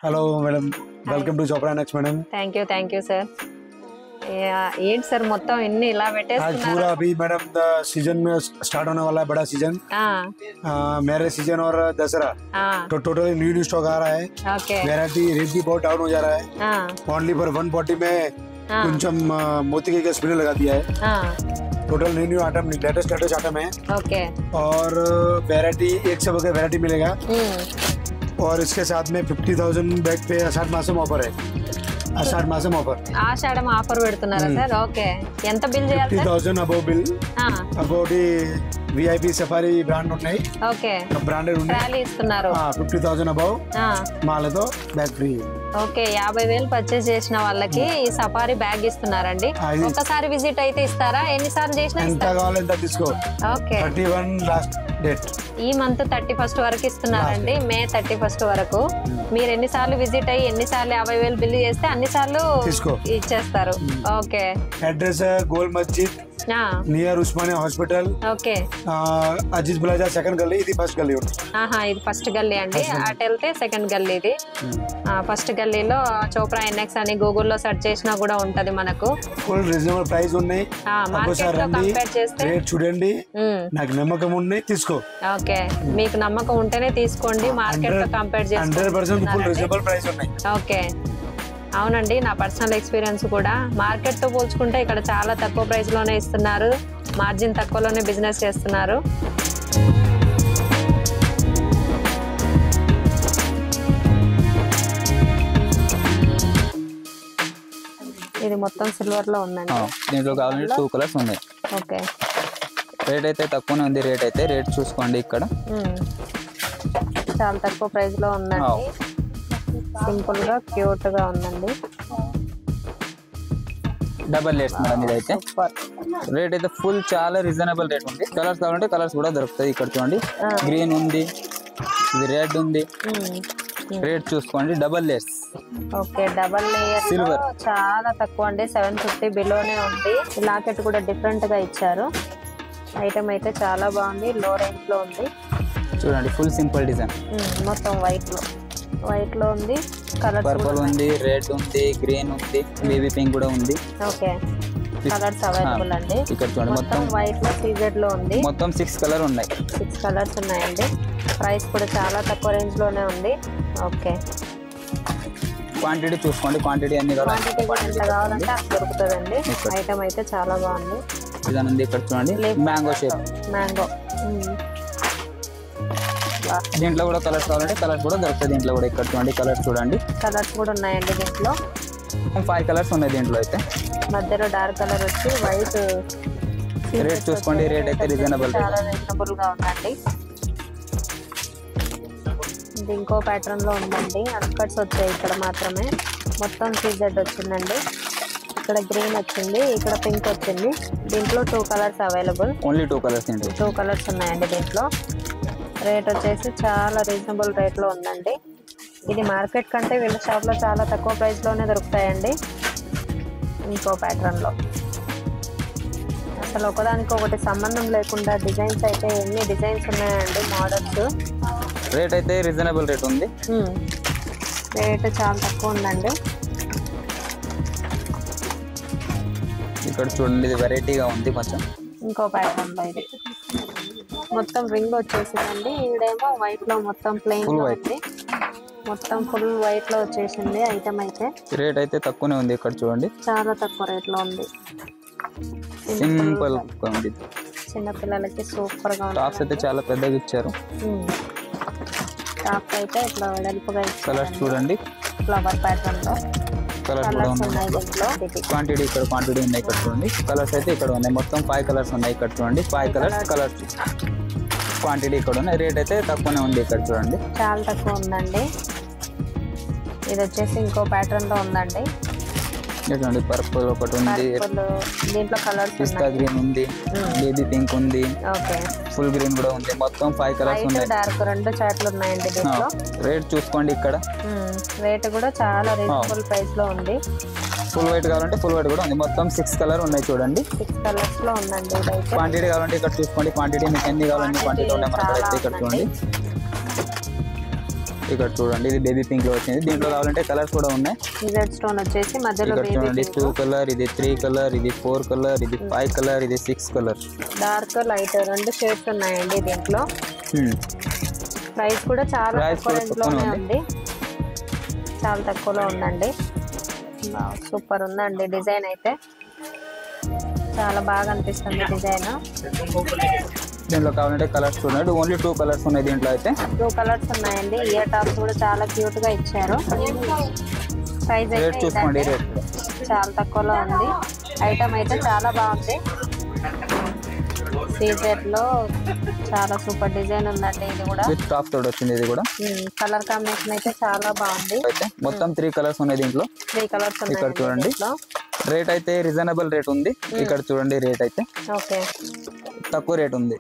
Hello madam, welcome to Chopra next madam. Thank you sir. ఏంటి sir మొత్తం ఇన్ని ఇలా आज పెట్టేస్తున్నారు? पूरा अभी मैडम सीजन में स्टार्ट होने वाला है, बड़ा सीजन, मैरिज सीजन और दसरा, तो टोटली न्यू स्टॉक आ रहा है। ఓకే वेराइटी रेट भी बहुत डाउन हो जा रहा है। ओनली फॉर 140 में कुंचम मोती के स्पिनर लगा दिया है। Total new item, latest item है ఓకే और वेराइटी एक से बढ़कर वेराइटी मिलेगा। और इसके साथ में 50,000 बैग पे आषाढ़ मासम ऑफर है। आषाढ़ मासम ऑफर, ఆషాఢం ఆఫర్ పెడుతున్నారా సార్? ఓకే, ఎంత బిల్ చేయాలి sir? 50,000 above bill, above VIP safari brand ఉన్నాయి, ఓకే బ్రాండెడ్ ఉన్నాయి, ట్రాలీ ఇస్తున్నారు. 50,000 అబౌవ్ మాలతో బ్యాగ్ ఫ్రీ. ఓకే, 50,000 పర్చేస్ చేసిన వాళ్ళకి ఈ సఫారీ బ్యాగ్ ఇస్తున్నారండి. ఒకసారి విజిట్ అయితే ఇస్తారా? ఎన్నిసార్లు చేసినా ఎంత కావాలి ఎంత తీసుకో. Okay, 31 last date. ఈ మంత్ 31 వరకు ఇస్తున్నారండి, మే 31 వరకు. మీరు ఎన్నిసార్లు విజిట్ అయ్యి ఎన్నిసార్లు 50,000 బిల్ చేస్తే అన్నిసార్లు ఇచ్చేస్తారు. Okay, address Gol Masjid near Osmania hospital. Okay, Aziz plaza second గల్లీ, ఇది ఫస్ట్ గల్లీ. ఇది ఫస్ట్ గల్లీ అండి, అటు వెళ్తే సెకండ్ గల్లీ. ఇది ఫస్ట్ గల్లీలో చోప్రా ఎన్ఎక్స్ అని గూగుల్లో సెర్చ్ చేసినా కూడా ఉంటది మనకు. ఫుల్ రీజనబుల్ ప్రైస్ ఉన్నాయి, మార్కెట్ లో కంపేర్ చేస్తే రేట్ చూడండి. నాకు నమ్మకం ఉంది, తీసుకో. ఓకే, మీకు నమ్మకం ఉంటేనే తీసుకోండి, మార్కెట్ తో కంపేర్ చేస్తే 100% ఫుల్ రీజనబుల్ ప్రైస్ ఉన్నాయి. ఓకే, అవునండి, నా పర్సనల్ ఎక్స్పీరియన్స్ కూడా. మార్కెట్ తో పోల్చుకుంటే ఇక్కడ చాలా తక్కువ ప్రైస్ లోనే ఇస్తున్నారు, మార్జిన్ తక్కువలోనే బిజినెస్ చేస్తున్నారు. ఇది మొత్తం సిల్వర్ లో ఉందండి. దీంట్లో కావాలంటే 2 కలర్స్ ఉన్నాయి. ఓకే, రేట్ అయితే తక్కువనే ఉంది. రేట్ చూసుకోండి, ఇక్కడ చాలా తక్కువ ప్రైస్ లో ఉందండి. సింపుల్ గా క్యూట్ గా ఉందండి. డబల్ లేయర్స్ మేడం, ఇదైతే రేట్ అయితే ఫుల్ చాలా రీజనబుల్ రేట్ ఉంది. కలర్స్ కావాలంటే కలర్స్ కూడా దొరుకుతాయి. ఇక్కడ చూడండి, గ్రీన్ ఉంది, ఇది రెడ్ ఉంది. రేట్ చూసుకోండి, double layers. Okay, double layer silver చాలా తక్కువ అండి, 750 బిలోనే ఉంది. లాకెట్ కూడా డిఫరెంట్ గా ఇచ్చారు. ఐటమ్ అయితే చాలా బాగుంది, లో రేంజ్ లో ఉంది. చూడండి, ఫుల్ సింపుల్ డిజైన్, మొత్తం వైట్ లో ఉంది. కలర్స్ పర్పుల్ ఉంది, రెడ్ ఉంది, గ్రీన్ ఉంది, బేబీ పింక్ కూడా ఉంది. ఓకే, కలర్స్ అవైలబుల్ అండి. ఇక్కడ చూడండి, మొత్తం వైట్ లో సీజెడ్ లో ఉంది. మొత్తం 6 కలర్ ఉన్నాయి. 6 కలర్స్ ఉన్నాయండి. ప్రైస్ కూడా చాలా తక్కువ రేంజ్ లోనే ఉంది. ఓకే, క్వాంటిటీ చూసుకోండి, క్వాంటిటీ అన్ని క్వాంటిటీ కూడా ఎంత కావాలంటే అది దొరుకుతుందండి. ఐటమ్ అయితే చాలా బాగుంది. డిజైన్ ఉంది. ఇక్కడ చూడండి, మ్యాంగో షేప్, మ్యాంగో. దీంట్లో కూడా కలర్స్ కావాలంటే కలర్స్ కూడా దొరుకుతాయి. దీంట్లో కూడా ఇక్కడ చూడండి, కలర్స్ చూడండి, కలర్స్ కూడా ఉన్నాయండి. దీంట్లో 5 కలర్స్ ఉన్నాయి. దీంట్లో అయితే మధ్యలో డార్క్ కలర్ వచ్చి వైట్. రేట్ చూసుకోండి, రేట్ అయితే రీజనబుల్, చాలా రీజనబుల్ గా ఉందండి. ఇది ఇంకో ప్యాటర్న్ లో ఉందండి, అన్కట్స్ వచ్చాయి ఇక్కడ మాత్రమే. మొత్తం సీజెడ్ వచ్చిందండి. ఇక్కడ గ్రీన్ వచ్చింది, ఇక్కడ పింక్ వచ్చింది. దీంట్లో 2 colours available, only 2 colours. 2 colours ఉన్నాయండి దీంట్లో. రేట్ వచ్చేసి చాలా రీజనబుల్ రేట్ లో ఉందండి. ఇది మార్కెట్ కంటే వీళ్ళ షాప్ లో చాలా తక్కువ ప్రైస్ లోనే దొరుకుతాయండి. ఇంకో ప్యాటర్న్ లో అసలు ఒకదానికి ఒకటి సంబంధం లేకుండా డిజైన్స్ అయితే ఎన్ని డిజైన్స్ ఉన్నాయండి, మోడల్స్. రేట్ అయితే రీజనబుల్ రేట్ ఉంది. రేట్ చాలా తక్కువ ఉందండి. ఇక్కడ చూడండి, ఇది వెరైటీగా ఉంది కొంచెం. ఇంకో ప్యాటర్న్ లో ఇది మొత్తం రింగ్ వచ్చేసిందండి. ఈడేమో వైట్ లో మొత్తం ప్లెయిన్ లో ఉంది, మొత్తం ఫుల్ వైట్ లో వచ్చేసింది ఐటమ్ అయితే. రేట్ అయితే తక్కువనే ఉంది. ఇక్కడ చూడండి, చాలా తక్కువ రేట్ లో ఉంది. సింపుల్ ఉంది. చిన్న పిల్లలకి సూపర్ గా ఉంది. టాప్స్ అయితే చాలా పెద్దగా ఇచ్చారు. టాప్ అయితే ఇట్లా వెడల్పుగా ఇచ్చారు. కలర్స్ చూడండి, ఫ్లవర్ ప్యాటర్న్ లో కలర్స్ కూడా ఉన్నాయి. క్వాంటిటీ ఇక్కడ క్వాంటిటీ ఉన్నాయి. ఇక్కడ చూడండి, కలర్స్ అయితే ఇక్కడ ఉన్నాయి. మొత్తం 5 కలర్స్ ఉన్నాయి. ఇక్కడ చూడండి, 5 కలర్స్ క్వాంటిటీ ఇక్కడ ఉన్నాయి. రేట్ అయితే తక్కువనే ఉంది. ఇక్కడ చూడండి, చాలా తక్కువ ఉందండి. ఇది వచ్చేసి ఇంకో ప్యాటర్న్ లో ఉందండి. చూడండి, పర్పుల్ ఒకటి ఉంది, దీంట్లో కలర్స్ పిస్తా గ్రీన్ ఉంది, బేబీ పింక్ ఉంది, ఓకే, ఫుల్ గ్రీన్ కూడా ఉంది. మొత్తం 5 కలర్స్ ఉన్నాయి. డార్క్ 2 చాట్లు ఉన్నాయండి దీంట్లో. రేట్ చూసుకోండి, ఇక్కడ రేట్ కూడా చాలా రీజనబుల్ ప్రైస్ లో ఉంది. ఫుల్ వైట్ కావాలంటే ఫుల్ వైట్ కూడా ఉంది. మొత్తం 6 కలర్ ఉన్నాయి. చూడండి, 6 కలర్స్ లో ఉందండి. క్వాంటిటీ కావాలంటే ఇక్కడ చూసుకోండి, క్వాంటిటీ మీకు ఎన్ని కావాలంటే క్వాంటిటీ ఉన్నాయి మన దగ్గర. ఇక్కడ చూడండి, ఇక్కడ చూడండి ఇది బేబీ పింక్ లో వచ్చింది. దీంట్లో కావాలంటే కలర్స్ కూడా ఉన్నాయి. రెడ్ స్టోన్ వచ్చేసి మధ్యలో ఇక్కడ చూడండి 2 కలర్, ఇది 3 కలర్, ఇది 4 కలర్, ఇది 5 కలర్, ఇది 6 కలర్. డార్క్ లైట్ 2 షేడ్స్ ఉన్నాయండి దీంట్లో. ప్రైస్ కూడా చాలా తక్కువలోనే ఉంది, చాలా తక్కువలో ఉందండి. సూపర్ ఉందండి డిజైన్ అయితే, చాలా బాగా అనిపిస్తుంది డిజైన్. దీంట్లో కావాలంటే కలర్స్ చూడండి, ఓన్లీ 2 కలర్స్ ఉన్నాయి దీంట్లో అయితే. 2 కలర్స్ ఉన్నాయండి. ఇయర్ టాప్స్ కూడా చాలా క్యూట్ గా ఇచ్చారు. ప్రైస్ అయితే చూసుకోండి, రేట్ చాలా తక్కువలో ఉంది. ఐటమ్ అయితే చాలా బాగుంది. సీజెట్ లో చాలా సూపర్ డిజైన్ ఉందండి. ఇది కూడా విత్ టాప్ తోటి వచ్చింది. ఇది కూడా కలర్ కాంబినేషన్ అయితే చాలా బాగుంది. అయితే మొత్తం 3 కలర్స్ ఉన్నాయి దీంట్లో. 3 కలర్స్ ఉన్నాయి. ఇక్కడ చూడండి రేట్ అయితే రీజనబుల్ రేట్ ఉంది. ఇక్కడ చూడండి రేట్ అయితే ఓకే తక్కువ రేట్ ఉంది.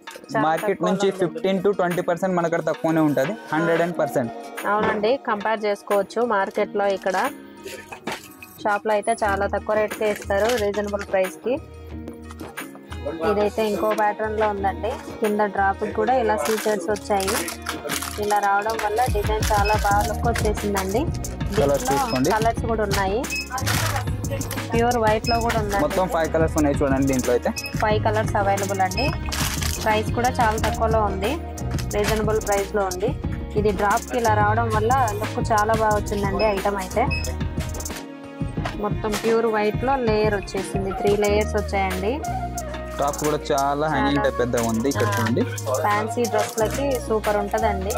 మార్కెట్ నుంచి 15 to 20% మనక్కడ తక్కువనే ఉంటుంది. 100%. అవునండి, కంపేర్ చేసుకోవచ్చు. మార్కెట్ లో ఇక్కడ షాప్ లో అయితే చాలా తక్కువ రేట్కే ఇస్తారు, రీజనబుల్ ప్రైస్ కి. ఇదైతే ఇంకో ప్యాటర్న్ లో ఉందండి. కింద డ్రాప్ కూడా ఇలా సీజెట్స్ వచ్చాయి. ఇలా రావడం వల్ల డిజైన్ చాలా బాగా లుక్ వచ్చేసిందండి. కలర్స్ కూడా ఉన్నాయి. ప్యూర్ వైట్ లో కూడా ఉందండి. మొత్తం 5 కలర్స్ ఉన్నాయి చూడండి దీంట్లో అయితే. 5 కలర్స్ అవైలబుల్ అండి. ప్రైస్ కూడా చాలా తక్కువలో ఉంది, రీజనబుల్ ప్రైస్ లో ఉంది. ఇది డ్రాప్ కి ఇలా రావడం వల్ల లుక్ చాలా బాగా వచ్చిందండి. ఐటమ్ అయితే మొత్తం ప్యూర్ వైట్ లో లేయర్ వచ్చేసింది. 3 లేయర్స్ వచ్చాయండి. టాప్ కూడా చాలా హ్యాంగింగ్ టైప్ పెద్దగా ఉంది. ఇక్కడ చూడండి ఫ్యాన్సీ డ్రెస్లకి సూపర్ ఉంటదండి.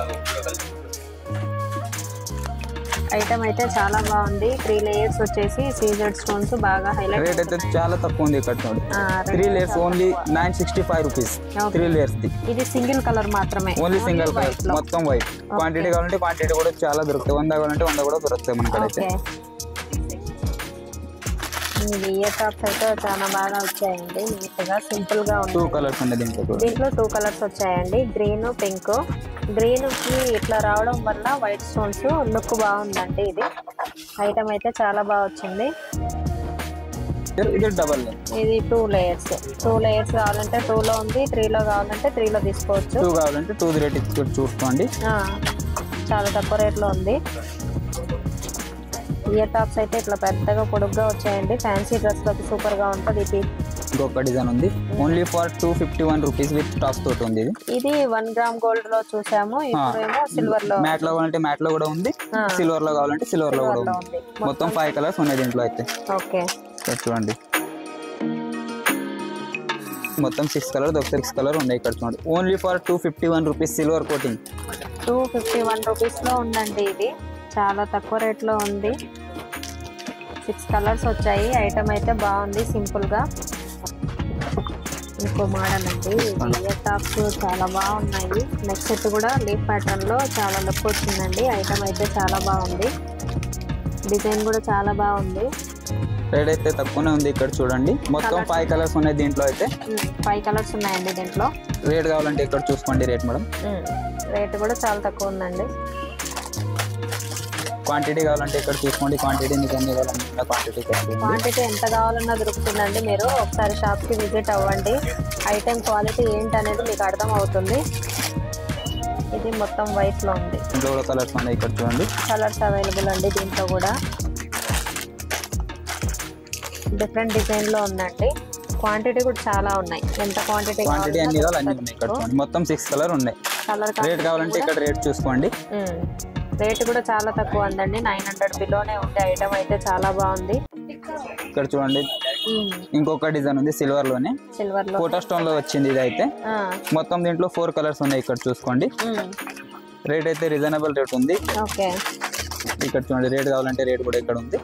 ఐటమ్ అయితే చాలా బాగుంది. 3 లేయర్స్ వచ్చేసి సీజెడ్ స్టోన్స్ బాగా హైలైట్. రేట్ అయితే చాలా తక్కువ ఉంది. ఇక్కడ చూడండి 3 layers only 965 rupees. 3 layers the. ఇది సింగిల్ కలర్ మాత్రమే, ఓన్లీ సింగిల్ కలర్, మొత్తం వైట్. క్వాంటిటీ కావాలంటే క్వాంటిటీ కూడా చాలా దొరుకుతాయి. 100 కావాలంటే 100 కూడా దొరుకుతాయి మనకైతే. ఇది ఇయర్ టాప్స్ అయితే చాలా బాగా వచ్చాయండి. నీట్ గా సింపుల్ గా ఉంది. 2 కలర్స్ ఉన్నాయి దీంట్లో 2 కలర్స్ వచ్చాయండి. Green, pink. గ్రీన్ కి ఇట్లా రావడం వల్ల వైట్ స్టోన్స్ లుక్ బాగుందండి. ఇది ఐటమ్ అయితే చాలా బాగా వచ్చింది. ఇది డబల్, ఇది 2 లేయర్స్. 2 లేయర్స్ కావాలంటే 2 లో ఉంది, 3 లో కావాలంటే 3 లో తీసుకోవచ్చు. 2 కావాలంటే 2 రేట్ చూసుకోండి. చాలా తక్కువ రేట్ లో ఉంది. ఇయర్ టాప్స్ అయితే ఇట్లా పెద్దగా పొడుగ్గా వచ్చాయండి. ఫ్యాన్సీ డ్రెస్ లోకి సూపర్ గా ఉంటుంది. ఇది ఇంకొక డిజైన్ ఉంది, only for 251 rupees with tops తోటి ఉంది. ఇది 1 గ్రామ్ గోల్డ్ లో చూసాము. ఇప్పుడేమో సిల్వర్ లో. మ్యాట్ లో కావాలంటే మ్యాట్ లో కూడా ఉంది, సిల్వర్ లో కావాలంటే సిల్వర్ లో కూడా ఉంది. మొత్తం 5 కలర్స్ ఉన్నాయి దీంట్లో అయితే. ఓకే చూడండి మొత్తం 6 కలర్, 6 కలర్ ఉన్నాయి. ఇక్కడ చూడండి only for 251 rupees silver coating. 251 rupees లో ఉందండి. ఇది చాలా తక్కువ రేట్ లో ఉంది. 6 కలర్స్ వచ్చాయి. ఐటమ్ అయితే బాగుంది, సింపుల్ గా. ఇంకో మోడల్ అండి. ఇయర్ టాప్స్ చాలా బాగున్నాయి. నెక్ సెట్ కూడా లీఫ్ ప్యాటర్న్ లో చాలా లుక్ వచ్చిందండి. ఐటమ్ అయితే చాలా బాగుంది. డిజైన్ కూడా చాలా బాగుంది. రేట్ అయితే తక్కువనే ఉంది. ఇక్కడ చూడండి మొత్తం 5 కలర్స్ ఉన్నాయి దీంట్లో అయితే. 5 కలర్స్ ఉన్నాయండి దీంట్లో. రేట్ కావాలంటే ఇక్కడ చూసుకోండి రేట్ మేడం. రేట్ కూడా చాలా తక్కువ ఉందండి. క్వాంటిటీ కావాలంటే ఇక్కడ చూసుకోండి. క్వాంటిటీ మీకు ఎన్ని కావాలన్నా క్వాంటిటీ ఎంత కావాలన్నా దొరుకుతుందండి. మీరు ఒకసారి షాప్కి విజిట్ అవ్వండి. ఐటెం క్వాలిటీ ఏంటనేది మీకు అర్థం అవుతుంది. ఇది మొత్తం వైట్ లో ఉంది. దీంట్లో కూడా కలర్స్ ఉన్నాయి. ఇక్కడ చూడండి కలర్స్ అవైలబుల్ అండి. దీంట్లో కూడా డిఫరెంట్ డిజైన్ లో ఉందండి. క్వాంటిటీ కూడా చాలా ఉన్నాయి. ఎంత క్వాంటిటీ అన్ని కావాలి అన్ని ఉన్నాయి. ఇక్కడ చూడండి మొత్తం 6 కలర్ ఉన్నాయి. రేట్ కావాలంటే ఇక్కడ రేట్ చూసుకోండి. రేట్ కూడా చాలా తక్కువ ఉందండి. 900 బిలోనే ఉండే ఐటమ్ అయితే చాలా బాగుంది. ఇక్కడ చూడండి ఇంకొక డిజైన్ ఉంది సిల్వర్ లోనే. సిల్వర్ లో ఫోటో స్టోన్ లో వచ్చింది. ఇది అయితే మొత్తం దీంట్లో 4 కలర్స్ ఉన్నాయి. ఇక్కడ చూసుకోండి. రేట్ అయితే రీజనబుల్ రేట్ ఉంది. ఓకే ఇక్కడ చూడండి రేట్ కావాలంటే రేట్ కూడా ఇక్కడ ఉంది.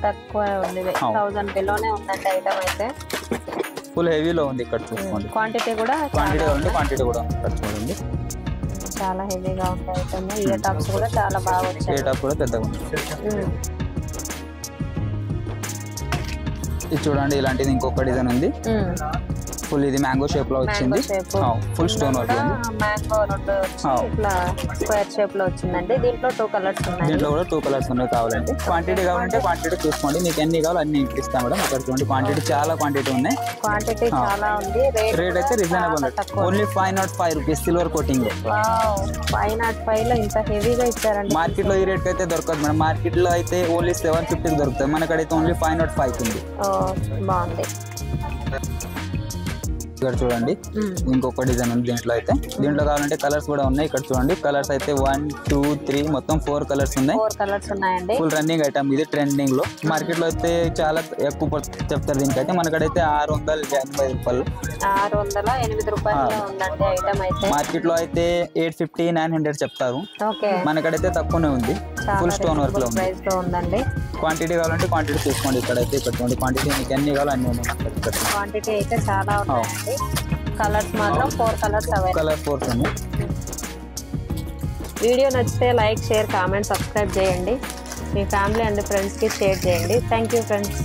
తక్కువ ఉంది. 1000 బిలోనే ఉందండి ఐటమ్ అయితే. ఫుల్ హెవీలో ఉంది. ఇక్కడ చూసుకోండి. క్వాంటిటీ కూడా కావాలంటే క్వాంటిటీ కూడా ఉంది. ఇక్కడ చూడండి చాలా హెవీగా ఉంటాయి ఐటమ్. ఇయర్ టాప్స్ కూడా చాలా బాగా వచ్చాయి. ఇయర్ టాప్ కూడా పెద్దగా ఉంది. ఇది చూడండి ఇలాంటిది ఇంకొక డిజైన్ ఉంది. ఫుల్ ఇది మ్యాంగో షేప్ లో వచ్చింది, ఫుల్ స్టోన్ వర్క్ మ్యాంగో రెండు ఇట్లా స్క్వేర్ షేప్ లో వచ్చిందండి. దీంట్లో 2 కలర్స్ ఉన్నాయి. దీంట్లో కూడా 2 కలర్స్ ఉన్నాయి. కావాలంటే క్వాంటిటీ కావాలంటే క్వాంటిటీ చూసుకోండి, మీకు ఎన్ని కావాలో అన్ని ఇస్తాం మేడం. అక్కడ చూడండి క్వాంటిటీ చాలా క్వాంటిటీ ఉన్నాయి, క్వాంటిటీ చాలా ఉంది. రేట్ అయితే reasonable, only 505 rupees silver coating. 505 లో ఇంత హెవీగా ఇచ్చారండి. మార్కెట్ లో ఈ రేట్ అయితే దొరకదు మేడం, మార్కెట్ లో అయితే ఓన్లీ 750 దొరుకుతుంది, మనకైతే ఓన్లీ 505 ఉంది. బాగుంది. ఇక్కడ చూడండి ఇంకొక డిజైన్ ఉంది దీంట్లో అయితే. దీంట్లో కావాలంటే కలర్స్ కూడా ఉన్నాయి. ఇక్కడ చూడండి కలర్స్ అయితే 1 2 3 మొత్తం 4 కలర్స్ ఉన్నాయి. 4 కలర్స్ ఉన్నాయండి. ఫుల్ రన్నింగ్ ఐటమ్ ఇది, ట్రెండింగ్ లో. మార్కెట్ లో అయితే చాలా ఎక్కువ చెప్తారు దీనికైతే, మనకైతే 680 రూపాయలు 608 రూపాయలు ఉందండి ఐటమ్ అయితే. మార్కెట్ లో అయితే 850 900 చెప్తారు, మనకైతే తక్కువనే ఉంది. ఫుల్ స్టోన్ వర్క్ లో ఉందండి. క్వాంటిటీ కావాలంటే క్వాంటిటీ చూసుకోండి. ఇక్కడైతే ఇక్కడ చూడండి క్వాంటిటీ మీకు ఎన్ని కావాలో అన్ని ఉన్నాయి. క్వాంటిటీ అయితే చాలా ఉన్నాయండి. కలర్స్ మాత్రం 4 కలర్స్ అవైలబుల్. కలర్ 4 ఉన్నాయి. వీడియో నచ్చితే లైక్, షేర్, కామెంట్, సబ్స్క్రైబ్ చేయండి. మీ ఫ్యామిలీ అండ్ ఫ్రెండ్స్కి షేర్ చేయండి. Thank you friends.